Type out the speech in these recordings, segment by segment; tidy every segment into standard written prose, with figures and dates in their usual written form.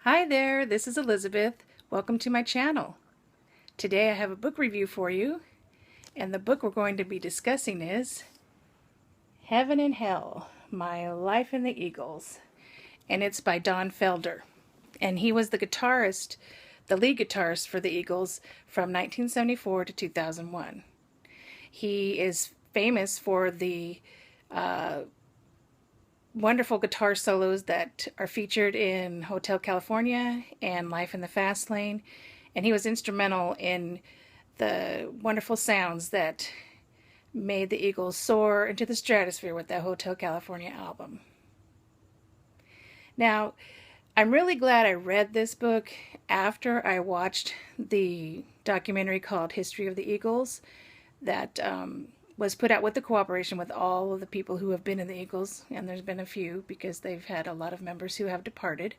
Hi there, this is Elizabeth. Welcome to my channel. Today I have a book review for you, and the book we're going to be discussing is Heaven and Hell, My Life in the Eagles, and it's by Don Felder. And he was the guitarist, the lead guitarist for the Eagles from 1974 to 2001. He is famous for the wonderful guitar solos that are featured in Hotel California and Life in the Fast Lane, and he was instrumental in the wonderful sounds that made the Eagles soar into the stratosphere with that Hotel California album. Now, I'm really glad I read this book after I watched the documentary called History of the Eagles that was put out with the cooperation with all of the people who have been in the Eagles, and there's been a few because they've had a lot of members who have departed.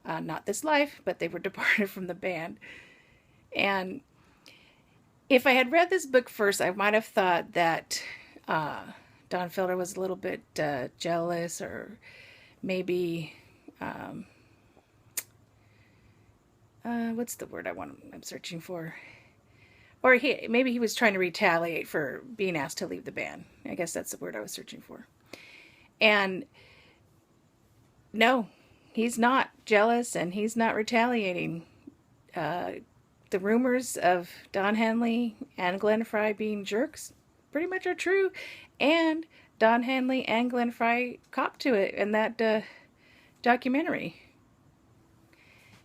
Not this life, but they were departed from the band. And if I had read this book first, I might have thought that Don Felder was a little bit jealous, or maybe what's the word I'm searching for? Or maybe he was trying to retaliate for being asked to leave the band. I guess that's the word I was searching for. And no, he's not jealous and he's not retaliating. The rumors of Don Henley and Glenn Frey being jerks pretty much are true. And Don Henley and Glenn Frey copped to it in that documentary.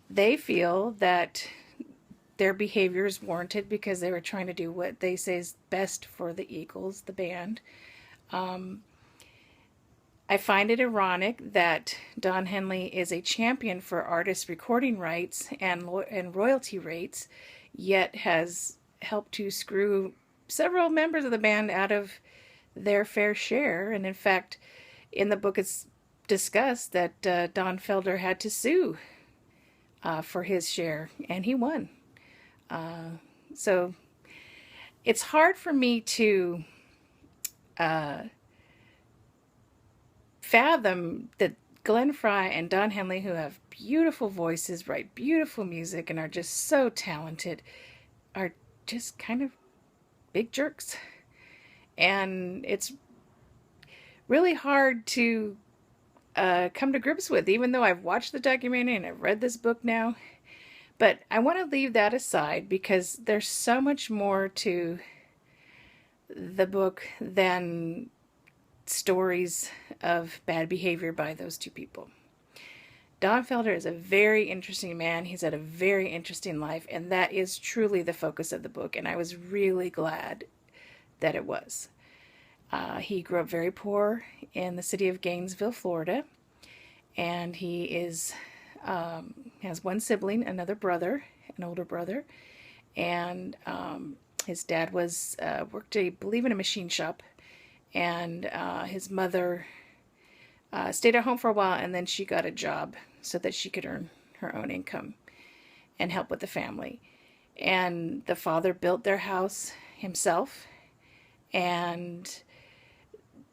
They feel that their behavior is warranted because they were trying to do what they say is best for the Eagles, the band. I find it ironic that Don Henley is a champion for artist recording rights and royalty rates, yet has helped to screw several members of the band out of their fair share. And in fact, in the book it's discussed that Don Felder had to sue for his share, and he won. So it's hard for me to fathom that Glenn Frey and Don Henley, who have beautiful voices, write beautiful music, and are just so talented, are just kind of big jerks. And it's really hard to come to grips with, even though I've watched the documentary and I've read this book now. But I want to leave that aside because there's so much more to the book than stories of bad behavior by those two people. Don Felder is a very interesting man. He's had a very interesting life, and that is truly the focus of the book, and I was really glad that it was. He grew up very poor in the city of Gainesville, Florida, and he has one sibling, another brother, an older brother, and his dad worked, I believe, in a machine shop, and his mother stayed at home for a while, and then she got a job so that she could earn her own income and help with the family. And the father built their house himself, and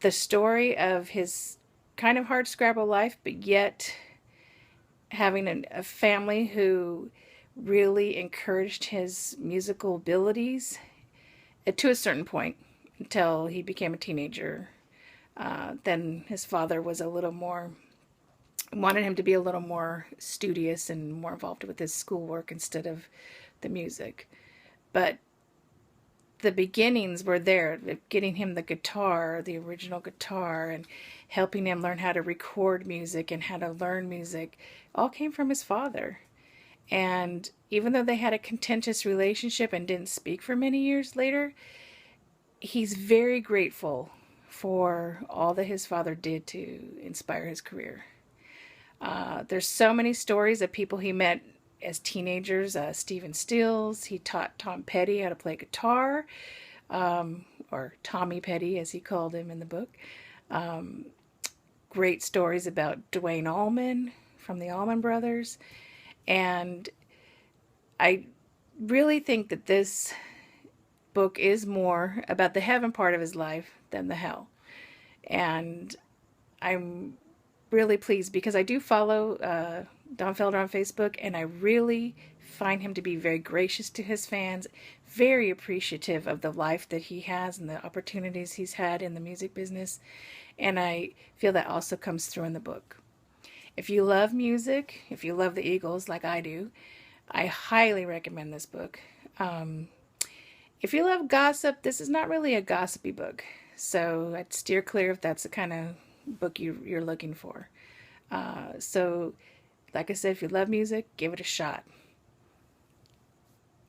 the story of his kind of hardscrabble life, but yet having a family who really encouraged his musical abilities to a certain point until he became a teenager. Then his father was wanted him to be a little more studious and more involved with his schoolwork instead of the music. But the beginnings were there, getting him the guitar, the original guitar, and helping him learn how to record music and how to learn music, all came from his father. And even though they had a contentious relationship and didn't speak for many years later, he's very grateful for all that his father did to inspire his career. There's so many stories of people he met as teenagers. Stephen Stills, he taught Tom Petty how to play guitar, or Tommy Petty as he called him in the book. Great stories about Duane Allman from the Allman Brothers. And I really think that this book is more about the heaven part of his life than the hell. And I'm really pleased because I do follow Don Felder on Facebook, and I really find him to be very gracious to his fans, very appreciative of the life that he has and the opportunities he's had in the music business. And I feel that also comes through in the book. If you love music, if you love the Eagles like I do, I highly recommend this book. If you love gossip, this is not really a gossipy book, so I'd steer clear if that's the kind of book you're looking for. So, like I said, if you love music, give it a shot.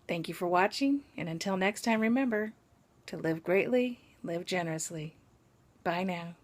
Thank you for watching, and until next time, remember to live greatly, live generously. Bye now.